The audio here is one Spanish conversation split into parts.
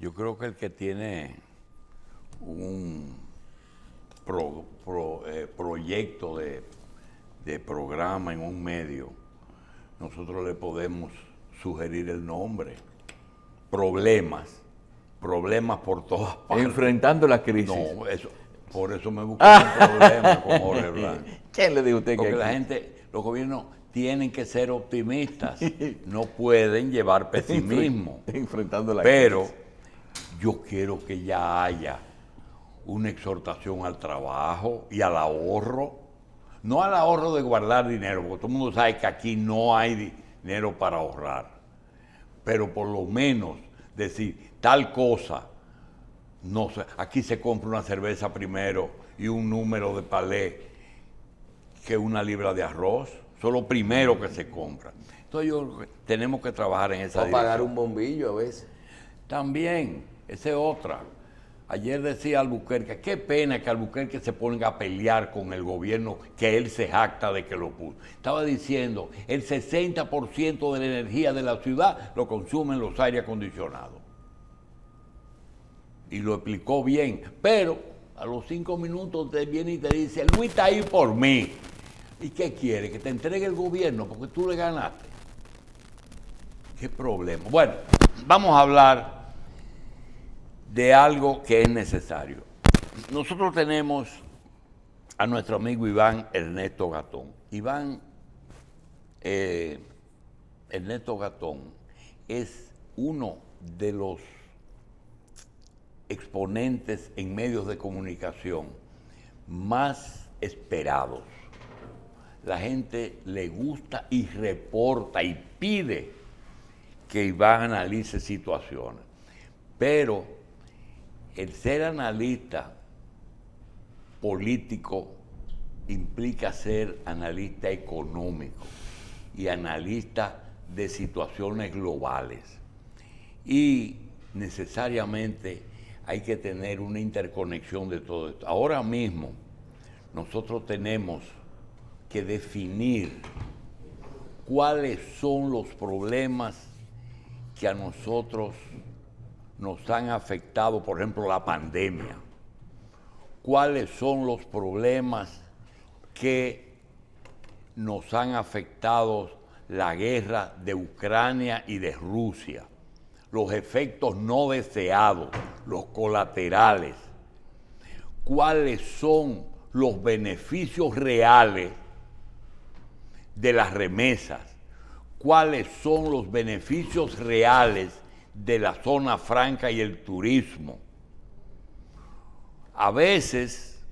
Yo creo que el que tiene un proyecto de programa en un medio, nosotros le podemos sugerir el nombre. Problemas por todas partes. Enfrentando la crisis. No, por eso me busqué un problema con Jorge Blanco. ¿Quién le dijo a usted Porque que la aquí? gente, los gobiernos tienen que ser optimistas, no pueden llevar pesimismo. Enfrentando la Pero crisis. yo quiero que ya haya una exhortación al trabajo y al ahorro, no al ahorro de guardar dinero, porque todo el mundo sabe que aquí no hay dinero para ahorrar, pero por lo menos decir tal cosa, no sé, aquí se compra una cerveza primero y un número de palé que una libra de arroz, eso es lo primero que se compra. Entonces tenemos que trabajar en esa O pagar dirección. un bombillo a veces. También, esa es otra. Ayer decía Albuquerque, qué pena que Albuquerque se ponga a pelear con el gobierno que él se jacta de que lo puso. Estaba diciendo, el 60% de la energía de la ciudad lo consumen los aire acondicionados. Y lo explicó bien, pero a los 5 minutos te viene y te dice, Luis está ahí por mí. ¿Y qué quiere? ¿Que te entregue el gobierno porque tú le ganaste? ¿Qué problema? Bueno, vamos a hablar de algo que es necesario. Nosotros tenemos a nuestro amigo Iván Ernesto Gatón. Ernesto Gatón es uno de los exponentes en medios de comunicación más esperados. La gente le gusta y reporta y pide que Iván analice situaciones. Pero el ser analista político implica ser analista económico y analista de situaciones globales. Y necesariamente hay que tener una interconexión de todo esto. Ahora mismo nosotros tenemos que definir cuáles son los problemas que a nosotros nos han afectado, por ejemplo, la pandemia. ¿Cuáles son los problemas que nos han afectado la guerra de Ucrania y de Rusia? Los efectos no deseados, los colaterales. ¿Cuáles son los beneficios reales de las remesas? ¿Cuáles son los beneficios reales de la zona franca y el turismo? A veces,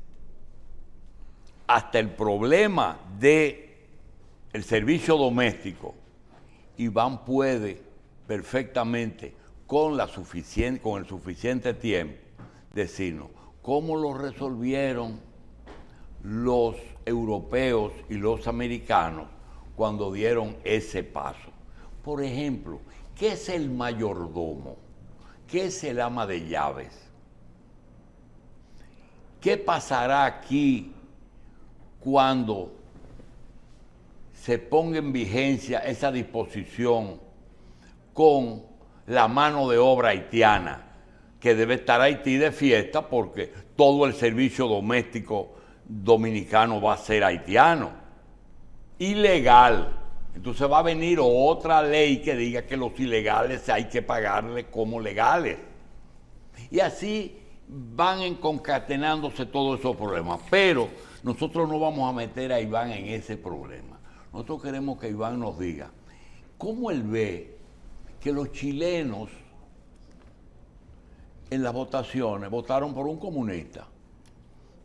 hasta el problema del servicio doméstico, Iván puede perfectamente, con el suficiente tiempo, decirnos cómo lo resolvieron los europeos y los americanos cuando dieron ese paso. Por ejemplo, ¿qué es el mayordomo? ¿Qué es el ama de llaves? ¿Qué pasará aquí cuando se ponga en vigencia esa disposición con la mano de obra haitiana, que debe estar Haití de fiesta porque todo el servicio doméstico dominicano va a ser haitiano? Ilegal. Entonces va a venir otra ley que diga que los ilegales hay que pagarles como legales. Y así van concatenándose todos esos problemas. Pero nosotros no vamos a meter a Iván en ese problema. Nosotros queremos que Iván nos diga cómo él ve que los chilenos en las votaciones votaron por un comunista,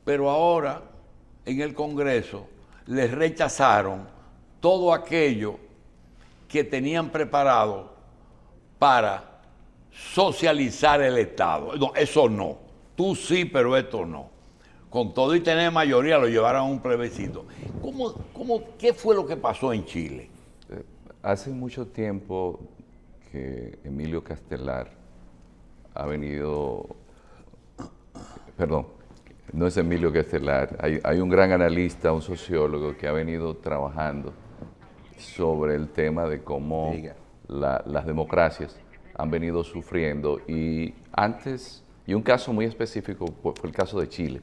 pero ahora en el Congreso les rechazaron todo aquello que tenían preparado para socializar el Estado. No, eso no. Tú sí, pero esto no. Con todo y tener mayoría lo llevaron a un plebiscito. ¿Qué fue lo que pasó en Chile? Hace mucho tiempo que Emilio Castelar ha venido, perdón, no es Emilio Castelar, hay un gran analista, un sociólogo que ha venido trabajando sobre el tema de cómo las democracias han venido sufriendo. Y un caso muy específico fue el caso de Chile.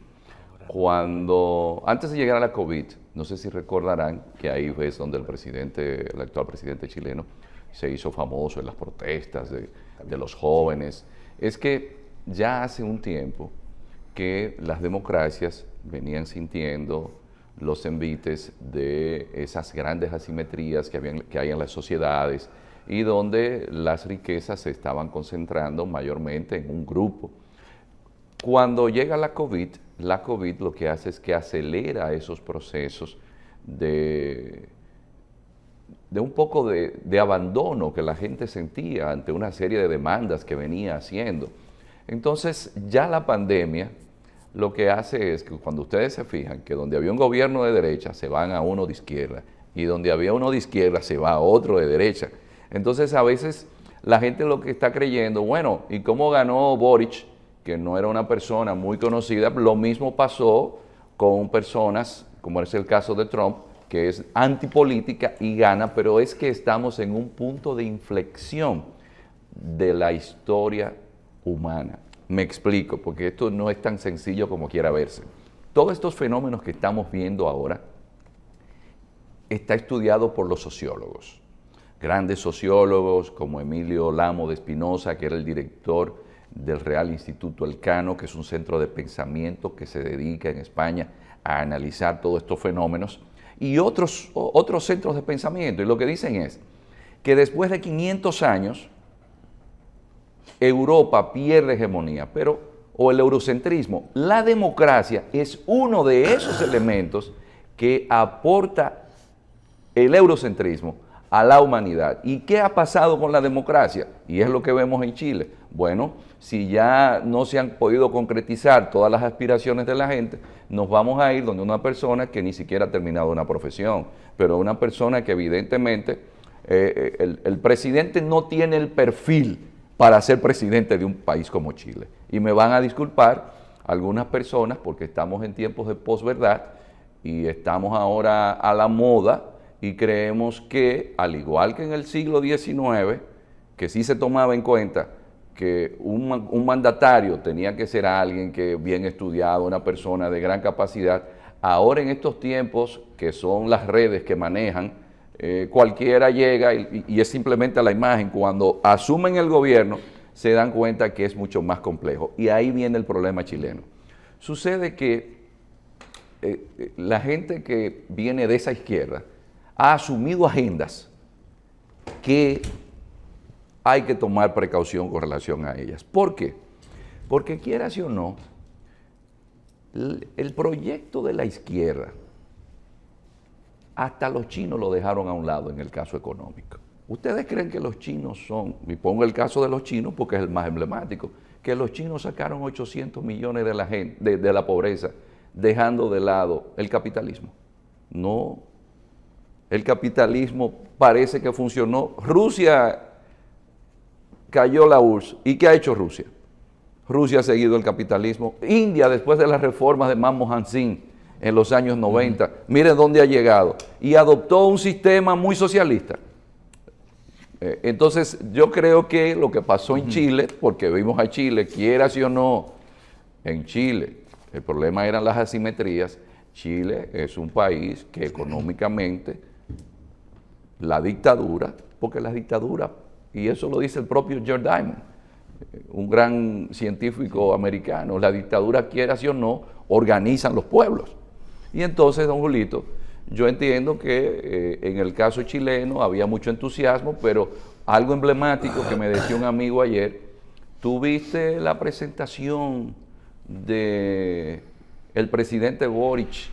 Antes de llegar a la COVID, no sé si recordarán que ahí es donde el actual presidente chileno se hizo famoso en las protestas de los jóvenes. Es que ya hace un tiempo que las democracias venían sintiendo los envites de esas grandes asimetrías que hay en las sociedades y donde las riquezas se estaban concentrando mayormente en un grupo. Cuando llega la COVID lo que hace es que acelera esos procesos de un poco de abandono que la gente sentía ante una serie de demandas que venía haciendo. Entonces, ya la pandemia lo que hace es que cuando ustedes se fijan que donde había un gobierno de derecha se van a uno de izquierda y donde había uno de izquierda se va a otro de derecha. Entonces, a veces la gente lo que está creyendo, bueno, ¿y cómo ganó Boric? Que no era una persona muy conocida. Lo mismo pasó con personas, como es el caso de Trump, que es antipolítica y gana, pero es que estamos en un punto de inflexión de la historia humana. Me explico, porque esto no es tan sencillo como quiera verse. Todos estos fenómenos que estamos viendo ahora está estudiado por los sociólogos. Grandes sociólogos como Emilio Lamo de Espinosa, que era el director del Real Instituto Elcano, que es un centro de pensamiento que se dedica en España a analizar todos estos fenómenos, y otros centros de pensamiento. Y lo que dicen es que después de 500 años, Europa pierde hegemonía, o el eurocentrismo. La democracia es uno de esos elementos que aporta el eurocentrismo a la humanidad. ¿Y qué ha pasado con la democracia? Y es lo que vemos en Chile. Bueno, si ya no se han podido concretizar todas las aspiraciones de la gente, nos vamos a ir donde una persona que ni siquiera ha terminado una profesión, pero una persona que evidentemente el presidente no tiene el perfil para ser presidente de un país como Chile. Y me van a disculpar algunas personas porque estamos en tiempos de posverdad y estamos ahora a la moda y creemos que, al igual que en el siglo XIX, que sí se tomaba en cuenta que un mandatario tenía que ser alguien que bien estudiado, una persona de gran capacidad, ahora en estos tiempos que son las redes que manejan, cualquiera llega y es simplemente la imagen. Cuando asumen el gobierno se dan cuenta que es mucho más complejo. Y ahí viene el problema chileno. Sucede que la gente que viene de esa izquierda ha asumido agendas que hay que tomar precaución con relación a ellas. ¿Por qué? Porque quieras o no, el proyecto de la izquierda, hasta los chinos lo dejaron a un lado en el caso económico. ¿Ustedes creen que los chinos son, y pongo el caso de los chinos porque es el más emblemático, que los chinos sacaron 800 millones de la gente, de la pobreza, dejando de lado el capitalismo? No. El capitalismo parece que funcionó. Rusia cayó la URSS. ¿Y qué ha hecho Rusia? Rusia ha seguido el capitalismo. India, después de las reformas de Manmohan Singh en los años 90, miren dónde ha llegado. Y adoptó un sistema muy socialista. Entonces, yo creo que lo que pasó en Chile, porque vimos a Chile, quieras o no, en Chile, el problema eran las asimetrías. Chile es un país que económicamente, la dictadura, porque la dictadura, y eso lo dice el propio George Diamond, un gran científico americano, la dictadura, quieras o no, organizan los pueblos. Y entonces, don Julito, yo entiendo que en el caso chileno había mucho entusiasmo, pero algo emblemático que me decía un amigo ayer, ¿tuviste la presentación de el presidente Boric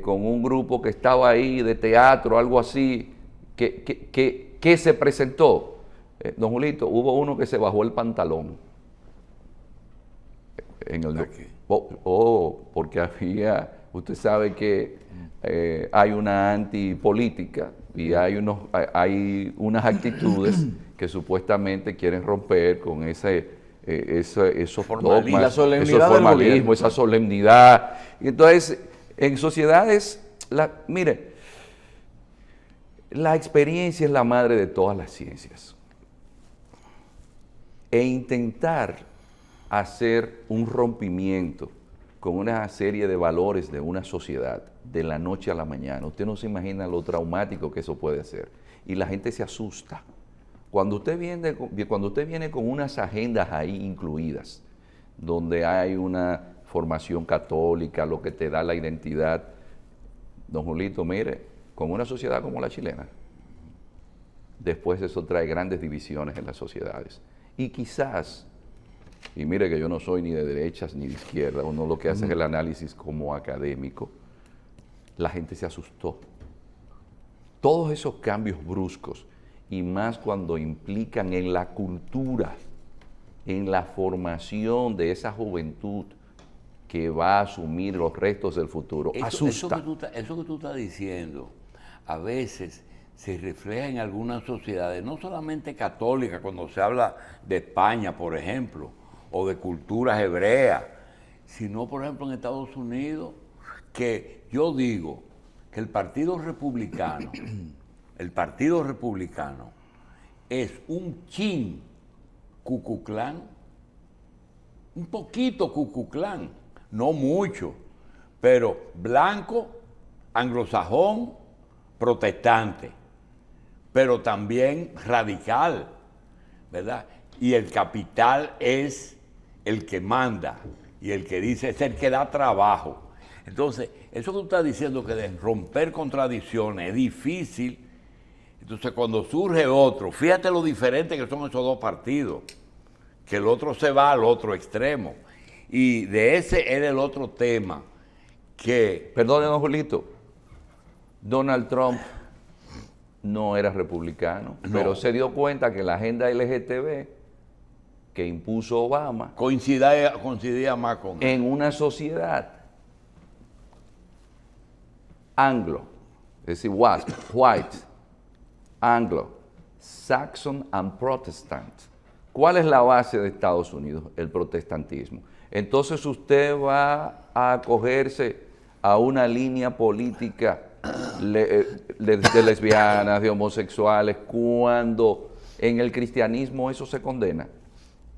con un grupo que estaba ahí de teatro, algo así, que se presentó? Don Julito, hubo uno que se bajó el pantalón. Porque había, usted sabe que hay una antipolítica y hay unas actitudes que supuestamente quieren romper con esos dogmas, esos formalismos, esa solemnidad. Y entonces, en sociedades, mire, la experiencia es la madre de todas las ciencias. e intentar hacer un rompimiento con una serie de valores de una sociedad de la noche a la mañana. Usted no se imagina lo traumático que eso puede ser. Y la gente se asusta. Cuando usted viene con unas agendas ahí incluidas, donde hay una formación católica, lo que te da la identidad, don Julito, mire, con una sociedad como la chilena, después eso trae grandes divisiones en las sociedades. Y quizás, y mire que yo no soy ni de derechas ni de izquierda, uno lo que hace es el análisis como académico, la gente se asustó. Todos esos cambios bruscos, y más cuando implican en la cultura, en la formación de esa juventud que va a asumir los restos del futuro, asusta. Eso que tú estás diciendo, a veces se refleja en algunas sociedades, no solamente católicas, cuando se habla de España, por ejemplo, o de culturas hebreas, sino, por ejemplo, en Estados Unidos, que yo digo que el Partido Republicano es un chin Ku Klux Klan, un poquito Ku Klux Klan, no mucho, pero blanco, anglosajón, protestante, pero también radical, ¿verdad? Y el capital es el que manda y el que dice es el que da trabajo. Entonces, eso que tú estás diciendo que de romper contradicciones es difícil. Entonces, cuando surge otro, fíjate lo diferente que son esos dos partidos, que el otro se va al otro extremo. Y de ese era el otro tema que... Perdone, don Julito, Donald Trump no era republicano, No. pero se dio cuenta que la agenda LGTB que impuso Obama coincidía más con él. en una sociedad anglo, es decir, white, anglo, Saxon and Protestant. ¿Cuál es la base de Estados Unidos? El protestantismo. Entonces usted va a acogerse a una línea política de lesbianas, de homosexuales, cuando en el cristianismo eso se condena.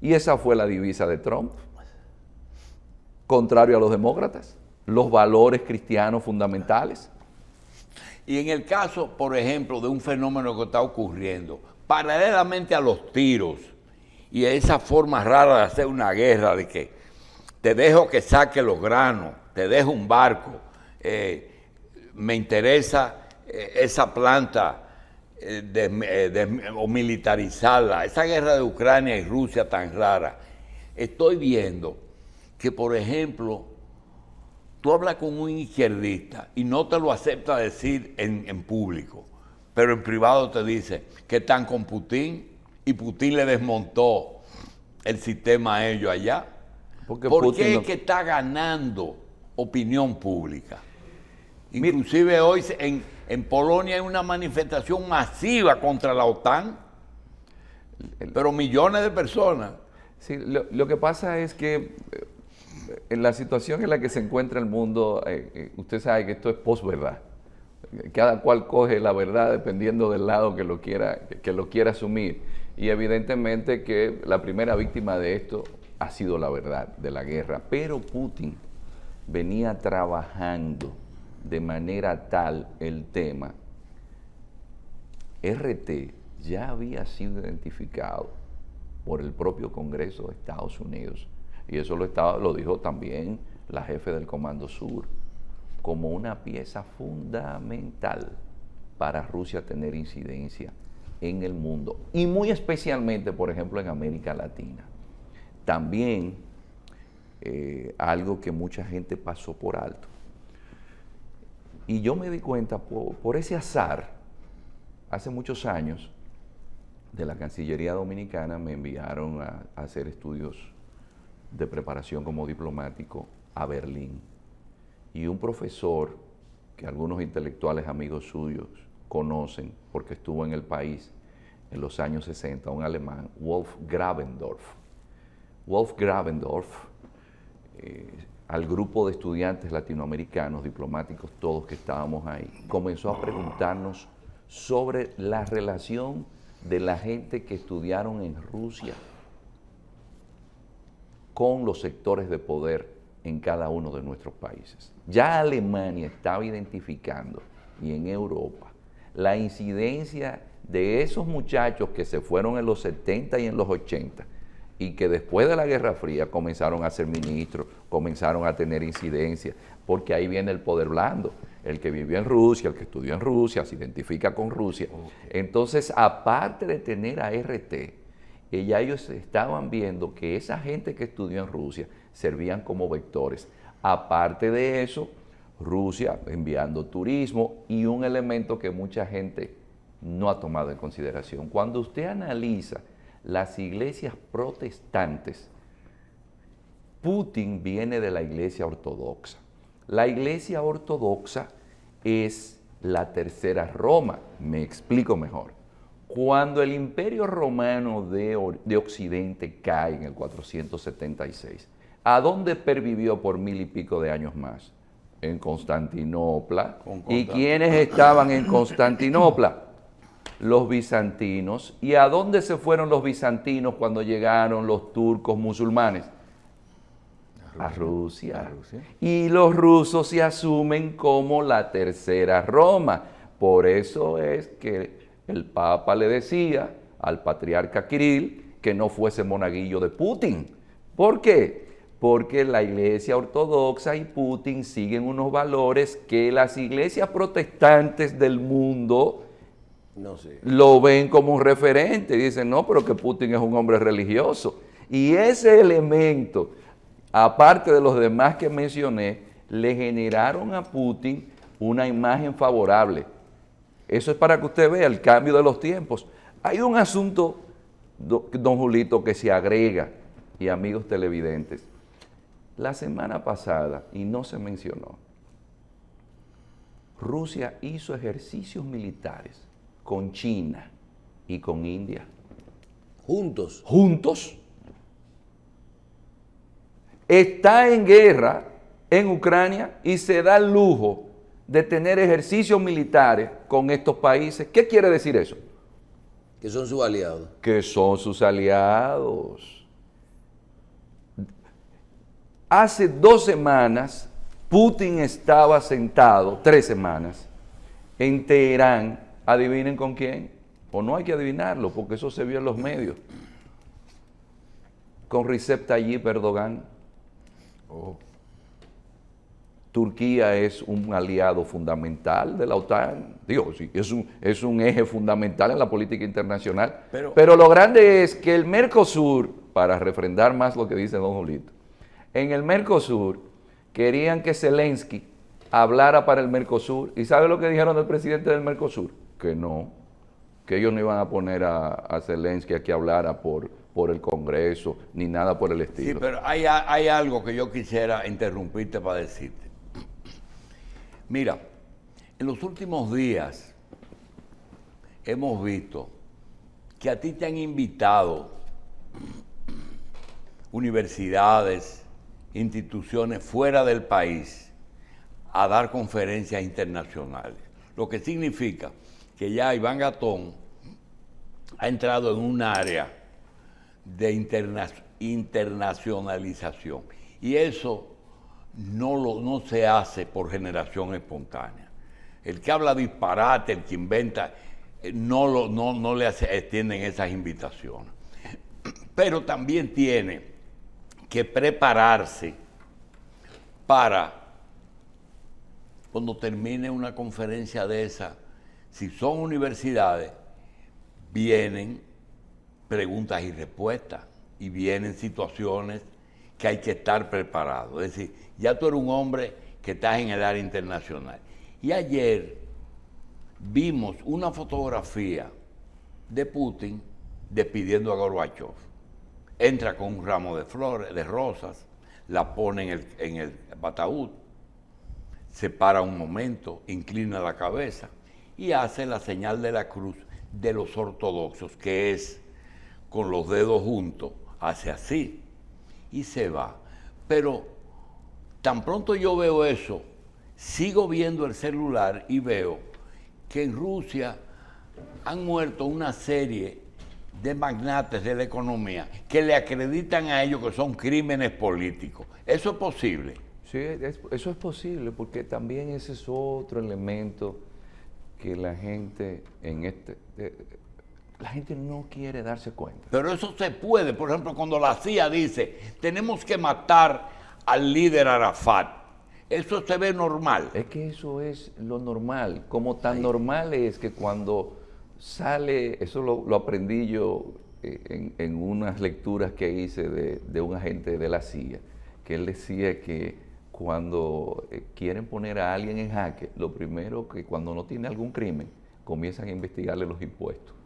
Y esa fue la divisa de Trump. Contrario a los demócratas, los valores cristianos fundamentales. Y en el caso, por ejemplo, de un fenómeno que está ocurriendo, paralelamente a los tiros y a esa forma rara de hacer una guerra, de que te dejo que saque los granos, te dejo un barco, me interesa esa planta o militarizarla, esa guerra de Ucrania y Rusia tan rara. Estoy viendo que, por ejemplo, tú hablas con un izquierdista y no te lo acepta decir en público, pero en privado te dice que están con Putin y Putin le desmontó el sistema a ellos allá. ¿Por qué es que está ganando opinión pública? Inclusive hoy en Polonia hay una manifestación masiva contra la OTAN, pero millones de personas. Sí, lo que pasa es que en la situación en la que se encuentra el mundo, usted sabe que esto es posverdad. Cada cual coge la verdad dependiendo del lado que lo quiera asumir. Y evidentemente que la primera víctima de esto ha sido la verdad de la guerra. Pero Putin venía trabajando de manera tal el tema. RT ya había sido identificado por el propio Congreso de Estados Unidos, y eso lo dijo también la jefe del Comando Sur, como una pieza fundamental para Rusia tener incidencia en el mundo, y muy especialmente, por ejemplo, en América Latina. También algo que mucha gente pasó por alto. Y yo me di cuenta por ese azar, hace muchos años, de la Cancillería Dominicana me enviaron a hacer estudios de preparación como diplomático a Berlín. Y un profesor que algunos intelectuales amigos suyos conocen porque estuvo en el país en los años 60, un alemán, Wolf Grabendorf. Wolf Grabendorf, al grupo de estudiantes latinoamericanos, diplomáticos, todos que estábamos ahí, comenzó a preguntarnos sobre la relación de la gente que estudiaron en Rusia con los sectores de poder en cada uno de nuestros países. Ya Alemania estaba identificando, y en Europa, la incidencia de esos muchachos que se fueron en los 70 y en los 80 y que después de la Guerra Fría comenzaron a ser ministros, comenzaron a tener incidencia, porque ahí viene el poder blando. El que vivió en Rusia, el que estudió en Rusia, se identifica con Rusia. Entonces, aparte de tener a RT, ya ellos estaban viendo que esa gente que estudió en Rusia servían como vectores. Aparte de eso, Rusia enviando turismo y un elemento que mucha gente no ha tomado en consideración. Cuando usted analiza las iglesias protestantes, Putin viene de la iglesia ortodoxa. La iglesia ortodoxa es la tercera Roma. Me explico mejor. Cuando el Imperio Romano de Occidente cae en el 476, ¿a dónde pervivió por 1000 y pico de años más? En Constantinopla. ¿Y quiénes estaban en Constantinopla? Los bizantinos. ¿Y a dónde se fueron los bizantinos cuando llegaron los turcos musulmanes? A Rusia. Y los rusos se asumen como la tercera Roma. Por eso es que el Papa le decía al patriarca Kirill que no fuese monaguillo de Putin. ¿Por qué? Porque la iglesia ortodoxa y Putin siguen unos valores que las iglesias protestantes del mundo lo ven como un referente. Dicen, no, pero que Putin es un hombre religioso. Y ese elemento, aparte de los demás que mencioné, le generaron a Putin una imagen favorable. Eso es para que usted vea el cambio de los tiempos. Hay un asunto, don Julito, que se agrega, y amigos televidentes. La semana pasada, y no se mencionó, Rusia hizo ejercicios militares con China y con India. ¿Juntos? Juntos. Está en guerra en Ucrania y se da el lujo de tener ejercicios militares con estos países. ¿Qué quiere decir eso? Que son sus aliados. Que son sus aliados. Hace 2 semanas, Putin estaba sentado, 3 semanas, en Teherán. ¿Adivinen con quién? O no hay que adivinarlo, porque eso se vio en los medios. Con Recep Tayyip Erdogan. Turquía es un aliado fundamental de la OTAN. Digo, sí, es un eje fundamental en la política internacional. Pero lo grande es que el Mercosur, para refrendar más lo que dice don Julito, en el Mercosur querían que Zelensky hablara para el Mercosur. ¿Y sabe lo que dijeron del presidente del Mercosur? Que no, que ellos no iban a poner a Zelensky a que hablara por el Congreso, ni nada por el estilo. Sí, pero hay algo que yo quisiera interrumpirte para decirte. Mira, en los últimos días hemos visto que a ti te han invitado universidades, instituciones fuera del país a dar conferencias internacionales. Lo que significa que ya Iván Gatón ha entrado en un área de internacionalización. Y eso no se hace por generación espontánea. El que habla disparate, el que inventa, no le extienden esas invitaciones. Pero también tiene que prepararse para, cuando termine una conferencia de esa, si son universidades, vienen preguntas y respuestas y vienen situaciones que hay que estar preparado. Es decir, ya tú eres un hombre que estás en el área internacional. Y ayer vimos una fotografía de Putin despidiendo a Gorbachev. Entra con un ramo de flores, de rosas, la pone en el ataúd, se para un momento, inclina la cabeza y hace la señal de la cruz de los ortodoxos, que es con los dedos juntos, hace así y se va. Pero tan pronto yo veo eso, sigo viendo el celular y veo que en Rusia han muerto una serie de magnates de la economía que le acreditan a ellos que son crímenes políticos. ¿Eso es posible? Sí, eso es posible, porque también ese es otro elemento que la gente la gente no quiere darse cuenta. Pero eso se puede. Por ejemplo, cuando la CIA dice, tenemos que matar al líder Arafat, eso se ve normal. Es que eso es lo normal, como tan normal es que cuando sale, eso lo aprendí yo en unas lecturas que hice de un agente de la CIA, que él decía que cuando quieren poner a alguien en jaque, lo primero que cuando no tiene algún crimen, comienzan a investigarle los impuestos.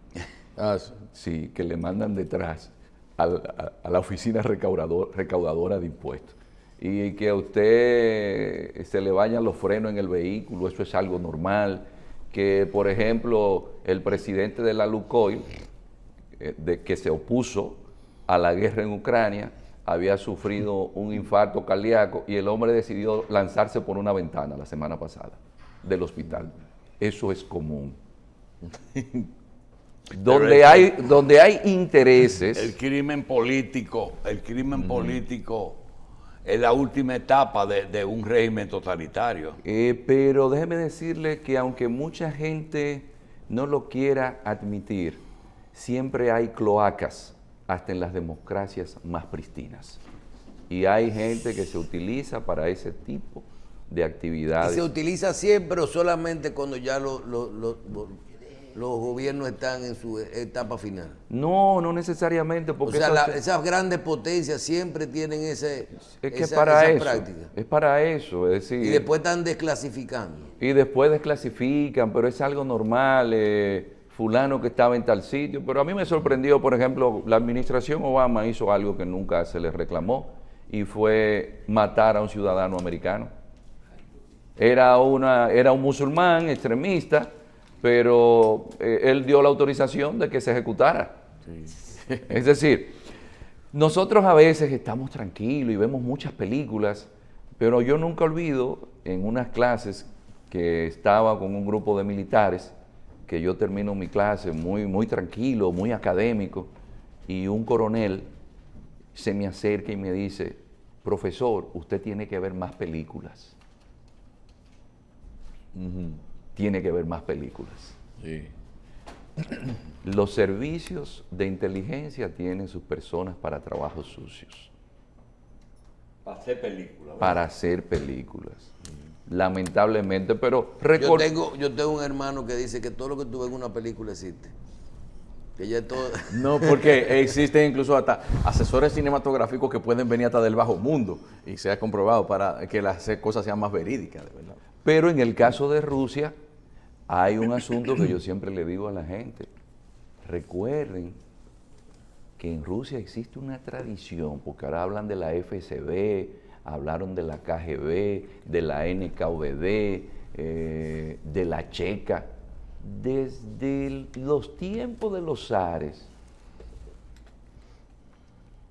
Sí, que le mandan detrás a la oficina recaudadora de impuestos. Y que a usted se le vayan los frenos en el vehículo, eso es algo normal. Que, por ejemplo, el presidente de la Lukoil, que se opuso a la guerra en Ucrania, había sufrido un infarto cardíaco y el hombre decidió lanzarse por una ventana la semana pasada del hospital. Eso es común. donde hay intereses. El crimen político es la última etapa de un régimen totalitario. Pero déjeme decirle que aunque mucha gente no lo quiera admitir, siempre hay cloacas hasta en las democracias más pristinas. Y hay gente que se utiliza para ese tipo de actividades. ¿Y se utiliza siempre o solamente cuando ya los gobiernos están en su etapa final? No, no necesariamente. Porque o sea, esas grandes potencias siempre tienen esa práctica. Es para eso, es decir. Y después están desclasificando. Y después desclasifican, pero es algo normal. Fulano que estaba en tal sitio. Pero a mí me sorprendió, por ejemplo, la administración Obama hizo algo que nunca se le reclamó y fue matar a un ciudadano americano. Era un musulmán extremista, pero él dio la autorización de que se ejecutara. Sí. Es decir, nosotros a veces estamos tranquilos y vemos muchas películas, pero yo nunca olvido en unas clases que estaba con un grupo de militares, que yo termino mi clase muy, muy tranquilo, muy académico, y un coronel se me acerca y me dice, profesor, usted tiene que ver más películas. Tiene que ver más películas. Sí. Los servicios de inteligencia tienen sus personas para trabajos sucios. Para hacer películas. Para hacer películas. Lamentablemente, pero yo tengo un hermano que dice que todo lo que tú ves en una película existe. Que ya todo... No, porque existen incluso hasta asesores cinematográficos que pueden venir hasta del bajo mundo y se ha comprobado para que las cosas sean más verídicas, de verdad. Pero en el caso de Rusia hay un asunto que yo siempre le digo a la gente. Recuerden que en Rusia existe una tradición, porque ahora hablan de la FSB, hablaron de la KGB, de la NKVD, de la Checa. Desde los tiempos de los zares,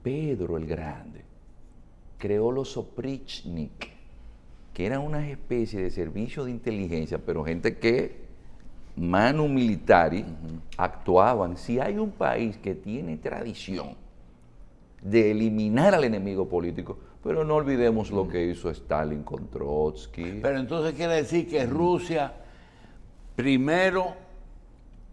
Pedro el Grande creó los oprichnik, que eran una especie de servicio de inteligencia, pero gente que, manu militari, actuaban. Si hay un país que tiene tradición de eliminar al enemigo político, pero no olvidemos lo que hizo Stalin con Trotsky. Pero entonces quiere decir que Rusia, primero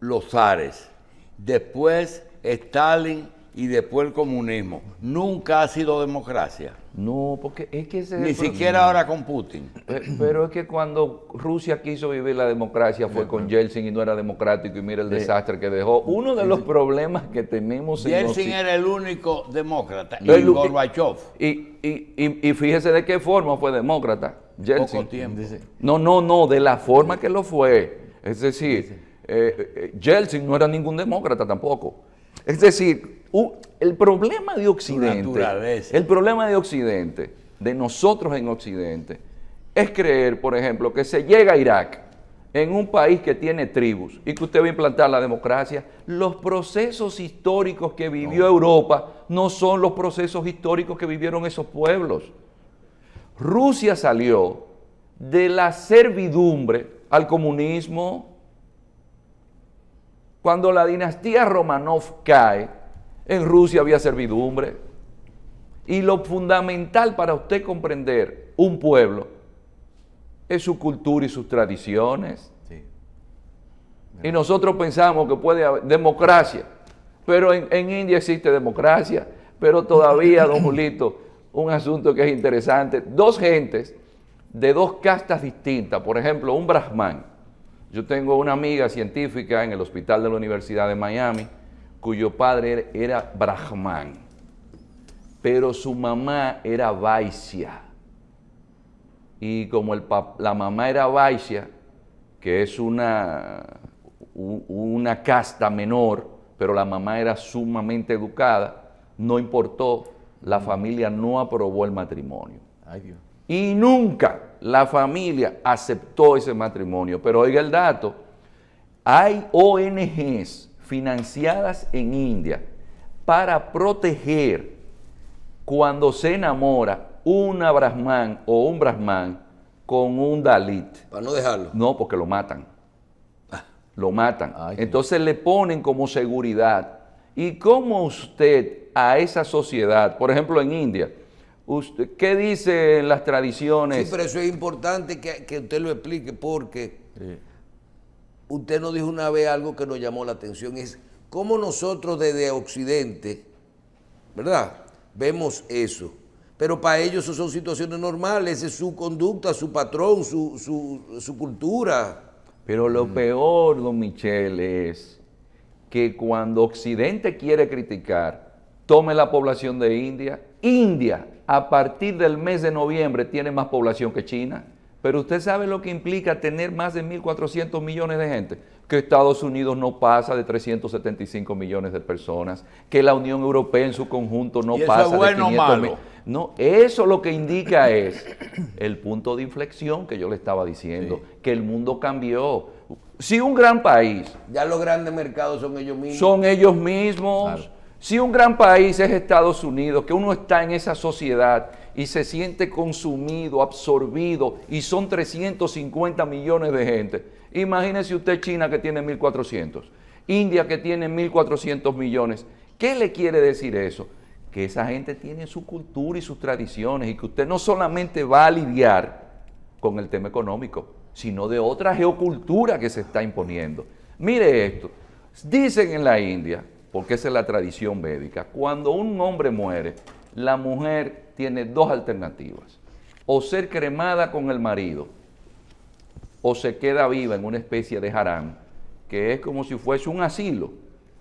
los zares, después Stalin y después el comunismo, nunca ha sido democracia. No, porque es que ni siquiera ahora con Putin. Pero es que cuando Rusia quiso vivir la democracia fue con Yeltsin y no era democrático, y mira el desastre que dejó. Uno de los problemas que tenemos en Yeltsin era el único demócrata y Gorbachev. Y fíjese de qué forma fue demócrata Yeltsin. Poco tiempo. No, de la forma que lo fue. Es decir, Yeltsin no era ningún demócrata tampoco. Es decir, el problema de Occidente, de nosotros en Occidente, es creer, por ejemplo, que se llega a Irak, en un país que tiene tribus, y que usted va a implantar la democracia. Los procesos históricos que vivió Europa no son los procesos históricos que vivieron esos pueblos. Rusia salió de la servidumbre al comunismo. Cuando la dinastía Romanov cae, en Rusia había servidumbre. Y lo fundamental para usted comprender un pueblo es su cultura y sus tradiciones. Sí. Y nosotros pensamos que puede haber democracia, pero en India existe democracia, pero todavía, don Julito, un asunto que es interesante, dos gentes de dos castas distintas, por ejemplo, un brahman. Yo tengo una amiga científica en el hospital de la Universidad de Miami, cuyo padre era brahman, pero su mamá era vaishya. Y como la mamá era vaishya, que es una casta menor, pero la mamá era sumamente educada, no importó, la familia no aprobó el matrimonio. Ay, Dios. Y nunca la familia aceptó ese matrimonio. Pero oiga el dato, hay ONGs financiadas en India para proteger cuando se enamora una brahman o un brahman con un dalit. Para no dejarlo. No, porque lo matan. Lo matan. Ay, Entonces le ponen como seguridad. ¿Y cómo usted a esa sociedad, por ejemplo en India, qué dicen las tradiciones? Sí, pero eso es importante que usted lo explique porque usted nos dijo una vez algo que nos llamó la atención, es cómo nosotros desde Occidente, ¿verdad? Vemos eso. Pero para ellos eso son situaciones normales, es su conducta, su patrón, su cultura. Pero lo peor, don Michel, es que cuando Occidente quiere criticar, tome la población de India. India, a partir del mes de noviembre, tiene más población que China. Pero usted sabe lo que implica tener más de 1.400 millones de gente. Que Estados Unidos no pasa de 375 millones de personas. Que la Unión Europea en su conjunto no ¿Y eso pasa es bueno de 500 o mil. malo? No, eso lo que indica es el punto de inflexión que yo le estaba diciendo, que el mundo cambió. Si un gran país Ya los grandes mercados son ellos mismos. son ellos mismos, Claro. si un gran país es Estados Unidos, que uno está en esa sociedad y se siente consumido, absorbido, y son 350 millones de gente, imagínese usted China que tiene 1.400, India que tiene 1.400 millones. ¿Qué le quiere decir eso? Que esa gente tiene su cultura y sus tradiciones y que usted no solamente va a lidiar con el tema económico, sino de otra geocultura que se está imponiendo. Mire esto, dicen en la India, porque esa es la tradición védica, cuando un hombre muere, la mujer tiene dos alternativas, o ser cremada con el marido, o se queda viva en una especie de harán, que es como si fuese un asilo,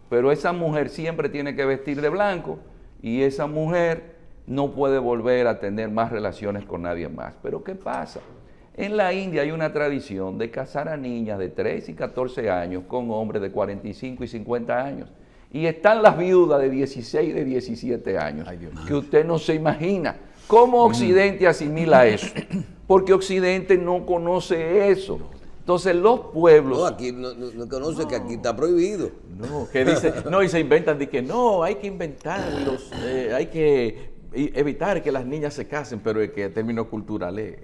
pero esa mujer siempre tiene que vestir de blanco, y esa mujer no puede volver a tener más relaciones con nadie más. Pero ¿qué pasa? En la India hay una tradición de casar a niñas de 13 y 14 años con hombres de 45 y 50 años. Y están las viudas de 16 y de 17 años, Ay, Dios mío. que usted no se imagina. ¿Cómo Occidente asimila eso? Porque Occidente no conoce eso. Entonces los pueblos... No, aquí no conoce que aquí está prohibido. No, que dice, no, y se inventan de que no, hay que inventarlos, hay que evitar que las niñas se casen, pero es que en términos culturales...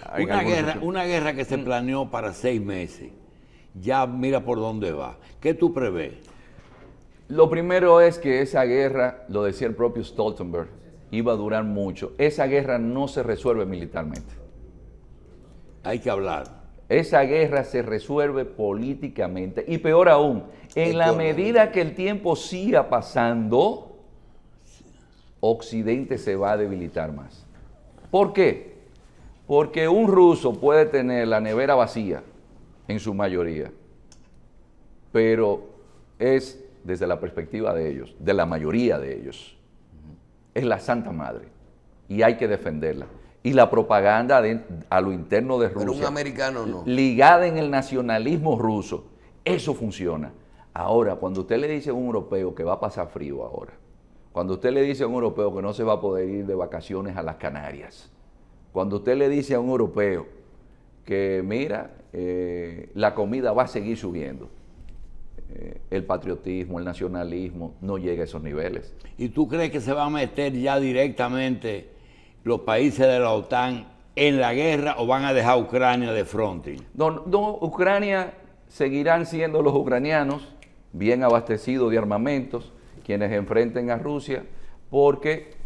hay Una guerra que se planeó para 6 meses, ya mira por dónde va. ¿Qué tú prevés? Lo primero es que esa guerra, lo decía el propio Stoltenberg, iba a durar mucho. Esa guerra no se resuelve militarmente. Hay que hablar. Esa guerra se resuelve políticamente y peor aún, en la medida que el tiempo siga pasando, Occidente se va a debilitar más. ¿Por qué? Porque un ruso puede tener la nevera vacía en su mayoría, pero es desde la perspectiva de ellos, de la mayoría de ellos, es la Santa Madre y hay que defenderla. Y la propaganda a lo interno de Rusia, Pero un americano no. ligada en el nacionalismo ruso, eso funciona. Ahora, cuando usted le dice a un europeo que va a pasar frío ahora, cuando usted le dice a un europeo que no se va a poder ir de vacaciones a las Canarias, cuando usted le dice a un europeo que, mira, la comida va a seguir subiendo, el patriotismo, el nacionalismo no llega a esos niveles. ¿Y tú crees que se va a meter ya directamente los países de la OTAN en la guerra o van a dejar a Ucrania de fronting? No, Ucrania seguirán siendo los ucranianos bien abastecido de armamentos, quienes enfrenten a Rusia, porque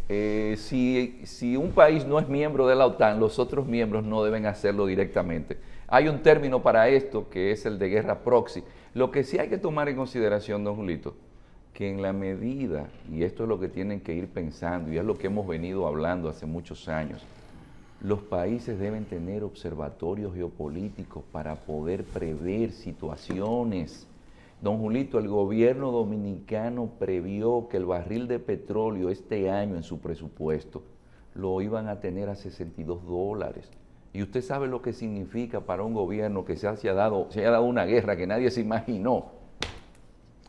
si un país no es miembro de la OTAN, los otros miembros no deben hacerlo directamente. Hay un término para esto que es el de guerra proxy. Lo que sí hay que tomar en consideración, don Julito, que en la medida, y esto es lo que tienen que ir pensando, y es lo que hemos venido hablando hace muchos años, los países deben tener observatorios geopolíticos para poder prever situaciones. Don Julito, el gobierno dominicano previó que el barril de petróleo este año en su presupuesto lo iban a tener a $62. Y usted sabe lo que significa para un gobierno que se haya dado una guerra que nadie se imaginó.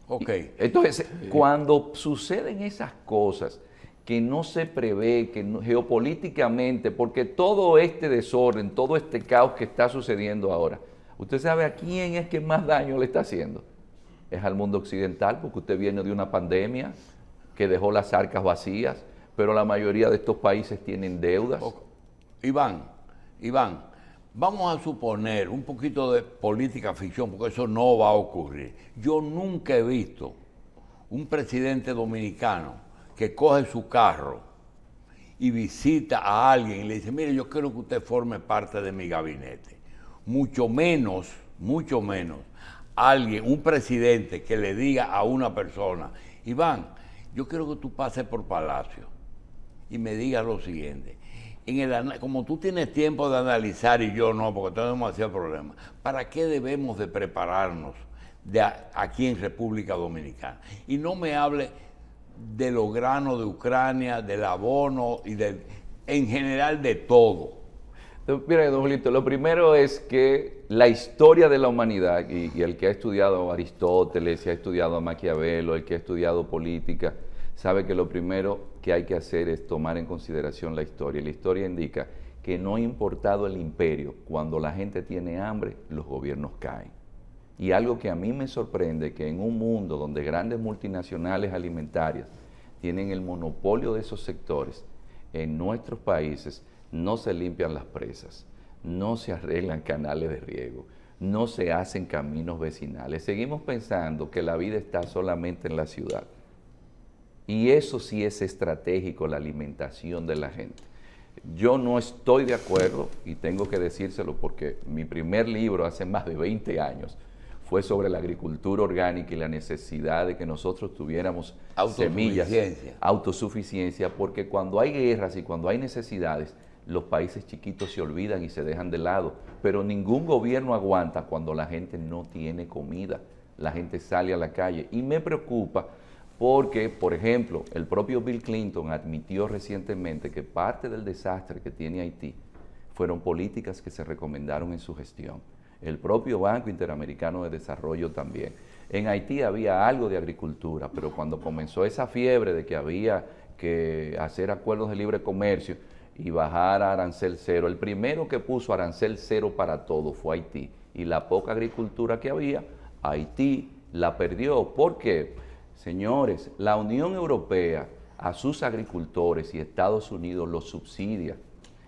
Ok. Entonces, cuando suceden esas cosas que no se prevé, geopolíticamente, porque todo este desorden, todo este caos que está sucediendo ahora, usted sabe a quién es que más daño le está haciendo. Es al mundo occidental, porque usted viene de una pandemia que dejó las arcas vacías, pero la mayoría de estos países tienen deudas. Iván, vamos a suponer un poquito de política ficción, porque eso no va a ocurrir. Yo nunca he visto un presidente dominicano que coge su carro y visita a alguien y le dice, mire, yo quiero que usted forme parte de mi gabinete. Mucho menos alguien, un presidente que le diga a una persona, Iván, yo quiero que tú pases por Palacio y me digas lo siguiente. Como tú tienes tiempo de analizar y yo no, porque tengo demasiados problemas, ¿para qué debemos de prepararnos aquí en República Dominicana? Y no me hable de los granos de Ucrania, del abono y en general de todo. Mira, don Julito, lo primero es que la historia de la humanidad, y el que ha estudiado a Aristóteles, y ha estudiado a Maquiavelo, el que ha estudiado política, sabe que lo primero que hay que hacer es tomar en consideración la historia. Y la historia indica que no ha importado el imperio, cuando la gente tiene hambre, los gobiernos caen. Y algo que a mí me sorprende, que en un mundo donde grandes multinacionales alimentarias tienen el monopolio de esos sectores, en nuestros países no se limpian las presas, no se arreglan canales de riego, no se hacen caminos vecinales. Seguimos pensando que la vida está solamente en la ciudad. Y eso sí es estratégico, la alimentación de la gente. Yo no estoy de acuerdo, y tengo que decírselo porque mi primer libro hace más de 20 años fue sobre la agricultura orgánica y la necesidad de que nosotros tuviéramos semillas, autosuficiencia, porque cuando hay guerras y cuando hay necesidades, los países chiquitos se olvidan y se dejan de lado, pero ningún gobierno aguanta cuando la gente no tiene comida, la gente sale a la calle. Y me preocupa porque, por ejemplo, el propio Bill Clinton admitió recientemente que parte del desastre que tiene Haití fueron políticas que se recomendaron en su gestión. El propio Banco Interamericano de Desarrollo también. En Haití había algo de agricultura, pero cuando comenzó esa fiebre de que había que hacer acuerdos de libre comercio y bajar a arancel cero, el primero que puso arancel cero para todo fue Haití. Y la poca agricultura que había, Haití la perdió. ¿Por qué? Señores, la Unión Europea a sus agricultores y Estados Unidos los subsidia.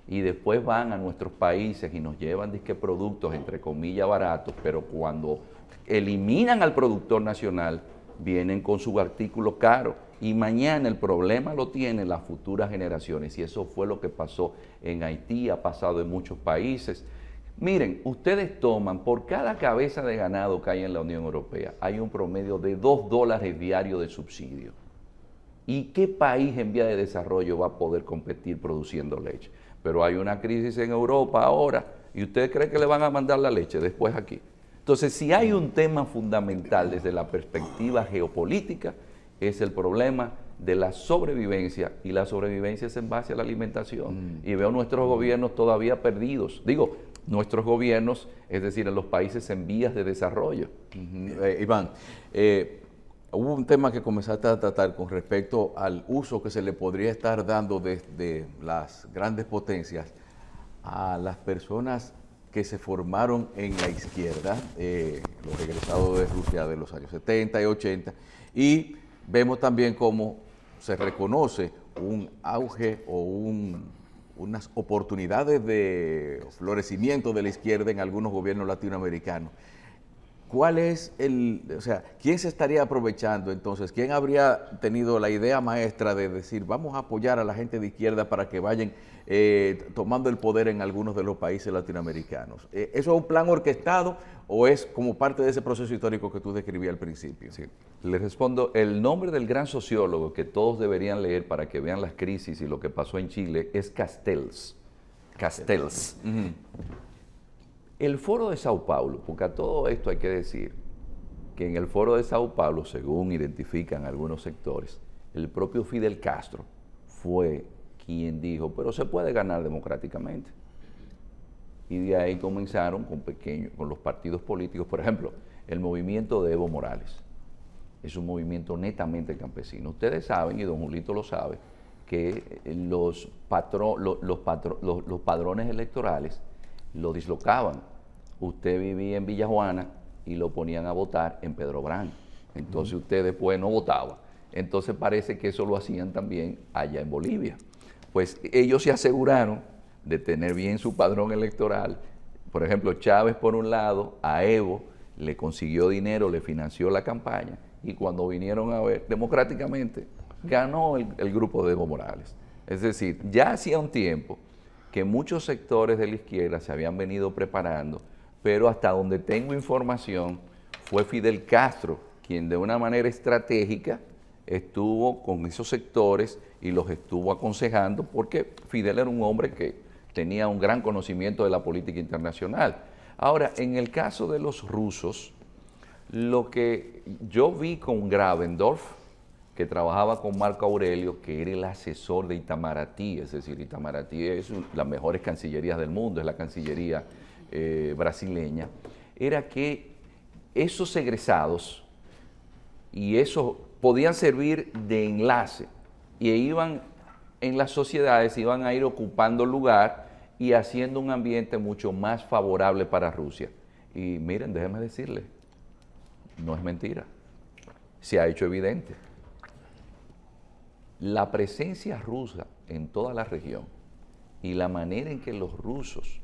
Y después van a nuestros países y nos llevan disque productos, entre comillas, baratos, pero cuando eliminan al productor nacional, vienen con su artículo caro. Y mañana el problema lo tienen las futuras generaciones. Y eso fue lo que pasó en Haití, ha pasado en muchos países. Miren, ustedes toman, por cada cabeza de ganado que hay en la Unión Europea, hay un promedio de $2 diarios de subsidio. ¿Y qué país en vía de desarrollo va a poder competir produciendo leche? Pero hay una crisis en Europa ahora, ¿y usted cree que le van a mandar la leche después aquí? Entonces, si hay un tema fundamental desde la perspectiva geopolítica, es el problema de la sobrevivencia, y la sobrevivencia es en base a la alimentación. Y veo nuestros gobiernos todavía perdidos. Digo, nuestros gobiernos, es decir, en los países en vías de desarrollo. Iván, hubo un tema que comenzaste a tratar con respecto al uso que se le podría estar dando desde las grandes potencias a las personas que se formaron en la izquierda, los regresados de Rusia de los años 70 y 80, y vemos también cómo se reconoce un auge o unas oportunidades de florecimiento de la izquierda en algunos gobiernos latinoamericanos. ¿cuál es o sea, quién se estaría aprovechando entonces? ¿Quién habría tenido la idea maestra de decir, vamos a apoyar a la gente de izquierda para que vayan tomando el poder en algunos de los países latinoamericanos? ¿Eso es un plan orquestado o es como parte de ese proceso histórico que tú describías al principio? Sí. Le respondo, el nombre del gran sociólogo que todos deberían leer para que vean las crisis y lo que pasó en Chile es Castells. Castells. El Foro de Sao Paulo, porque a todo esto hay que decir que en el Foro de Sao Paulo, según identifican algunos sectores, el propio Fidel Castro fue quien dijo, pero se puede ganar democráticamente. Y de ahí comenzaron con los partidos políticos. Por ejemplo, el movimiento de Evo Morales es un movimiento netamente campesino. Ustedes saben, y don Julito lo sabe, que los padrones electorales lo dislocaban. Usted vivía en Villa Juana y lo ponían a votar en Pedro Brán. Entonces usted después no votaba. Entonces parece que eso lo hacían también allá en Bolivia. Pues ellos se aseguraron de tener bien su padrón electoral. Por ejemplo, Chávez por un lado, a Evo le consiguió dinero, le financió la campaña y cuando vinieron a ver democráticamente, ganó el grupo de Evo Morales. Es decir, ya hacía un tiempo que muchos sectores de la izquierda se habían venido preparando, pero hasta donde tengo información, fue Fidel Castro quien de una manera estratégica estuvo con esos sectores y los estuvo aconsejando, porque Fidel era un hombre que tenía un gran conocimiento de la política internacional. Ahora, en el caso de los rusos, lo que yo vi con Gravendorf, que trabajaba con Marco Aurelio, que era el asesor de Itamaraty, es decir, Itamaraty es las mejores cancillerías del mundo, es la cancillería brasileña, era que esos egresados y esos podían servir de enlace y iban en las sociedades, iban a ir ocupando lugar y haciendo un ambiente mucho más favorable para Rusia. Y miren, déjenme decirles, no es mentira, se ha hecho evidente. La presencia rusa en toda la región y la manera en que los rusos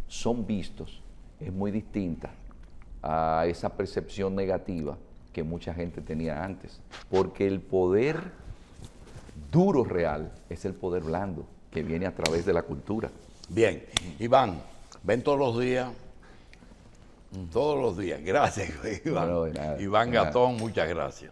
son vistos es muy distinta a esa percepción negativa que mucha gente tenía antes, porque el poder duro real es el poder blando que viene a través de la cultura. Bien, Iván, ven todos los días. Todos los días. Gracias, Iván. No, de nada, Iván de nada. Gatón, muchas gracias.